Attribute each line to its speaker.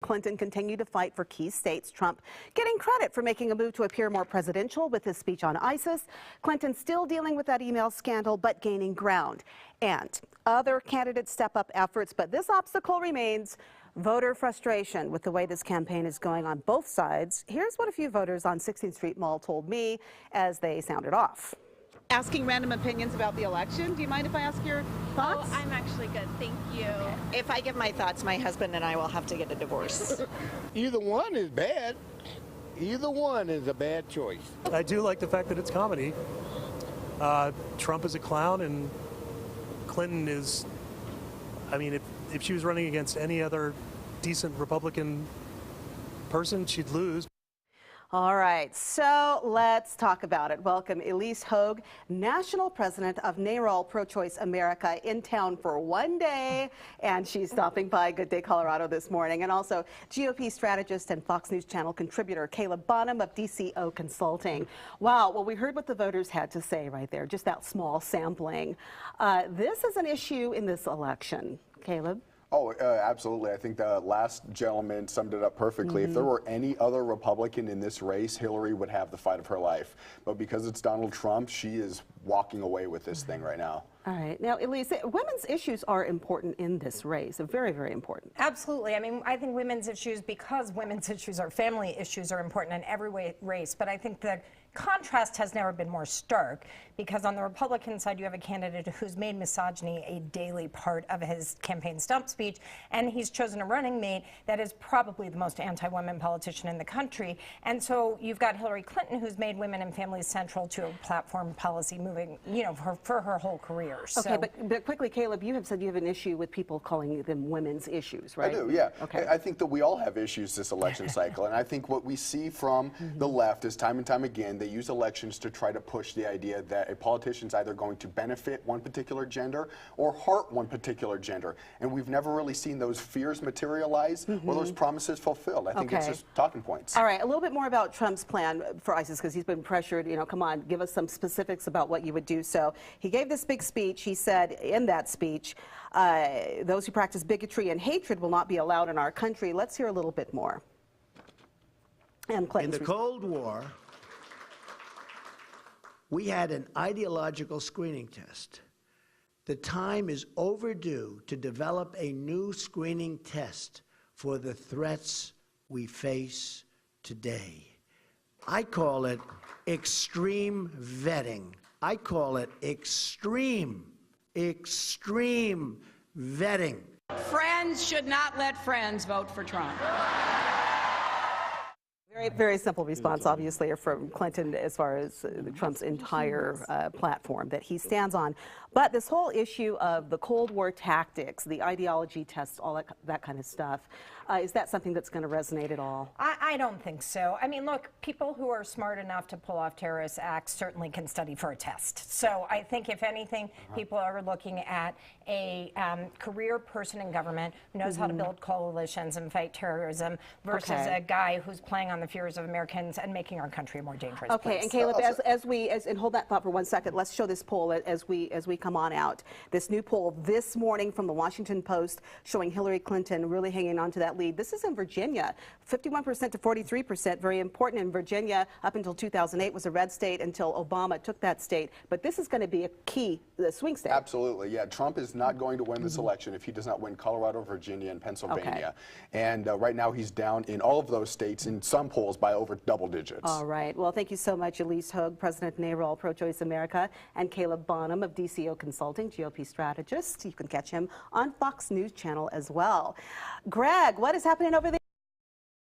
Speaker 1: Clinton continued to fight for key states. Trump getting credit for making a move to appear more presidential with his speech on ISIS. Clinton still dealing with that email scandal, but gaining ground. And other candidates step up efforts, but this obstacle remains voter frustration with the way this campaign is going on both sides. Here's what a few voters on 16th Street Mall told me as they sounded off. Asking random opinions about the election. Do you mind if I ask your thoughts?
Speaker 2: Oh, I'm actually good, thank you.
Speaker 3: If I give my thoughts, my husband and I will have to get a divorce.
Speaker 4: Either one is bad. Either one is a bad choice.
Speaker 5: I do like the fact that it's comedy. Trump is a clown and Clinton is, I mean, if she was running against any other decent Republican person, she'd lose.
Speaker 1: All right, so let's talk about it. Welcome Ilyse Hogue, National President of NARAL Pro-Choice America, in town for one day, and she's stopping by Good Day, Colorado this morning. And also GOP strategist and Fox News Channel contributor Caleb Bonham of DCO Consulting. Wow, well, we heard what the voters had to say right there, just that small sampling. This is an issue in this election. Caleb?
Speaker 6: Oh, absolutely. I think the last gentleman summed it up perfectly. If there were any other Republican in this race, Hillary would have the fight of her life. But because it's Donald Trump, she is walking away with this thing right now.
Speaker 1: All right. Now, Ilyse, women's issues are important in this race. They're very, very important.
Speaker 2: Absolutely. I mean, I think women's issues, because women's issues are family issues, are important in every race. But I think the contrast has never been more stark, because on the Republican side, you have a candidate who's made misogyny a daily part of his campaign stump speech, and he's chosen a running mate that is probably the most anti-women politician in the country. And so you've got Hillary Clinton, who's made women and families central to a platform policy moving, you know, for her whole career.
Speaker 1: Okay,
Speaker 2: So,
Speaker 1: but quickly, Caleb, you have said you have an issue with people calling them women's issues, right?
Speaker 6: I do, yeah.
Speaker 1: Okay.
Speaker 6: I think that we all have issues this election cycle, and I think what we see from the left is time and time again, they use elections to try to push the idea that a politician's either going to benefit one particular gender or hurt one particular gender. And we've never really seen those fears materialize or those promises fulfilled. I think it's just talking points.
Speaker 1: All right, a little bit more about Trump's plan for ISIS, because he's been pressured, you know, come on, give us some specifics about what you would do. So he gave this big speech. He said in that speech, those who practice bigotry and hatred will not be allowed in our country. Let's hear a little bit more. And
Speaker 7: in the Cold War, we had an ideological screening test. The time is overdue to develop a new screening test for the threats we face today. I call it extreme vetting. I call it extreme vetting.
Speaker 8: Friends should not let friends vote for Trump.
Speaker 1: Very, very simple response, obviously, from Clinton as far as Trump's entire platform that he stands on. But this whole issue of the Cold War tactics, the ideology tests, all that kind of stuff, is that something that's going to resonate at all?
Speaker 2: I don't think so. I mean, look, people who are smart enough to pull off terrorist acts certainly can study for a test. So I think, if anything, people are looking at a career person in government who knows how to build coalitions and fight terrorism versus a guy who's playing on the fears of Americans and making our country a more dangerous place.
Speaker 1: Okay, and Caleb, and hold that thought for 1 second. Let's show this poll as we come on out. This new poll this morning from the Washington Post showing Hillary Clinton really hanging on to that lead. This is in Virginia, 51% to 43%. Very important in Virginia. Up until 2008 was a red state until Obama took that state. But this is going to be a key swing state.
Speaker 6: Absolutely, yeah. Trump is not going to win this election if he does not win Colorado, Virginia, and Pennsylvania. And right now he's down in all of those states in some polls by over double digits.
Speaker 1: All right. Well, thank you so much, Ilyse Hogue, President of NARAL Pro-Choice America, and Caleb Bonham of DCO Consulting, GOP strategist. You can catch him on Fox News Channel as well. Greg, what is happening over there?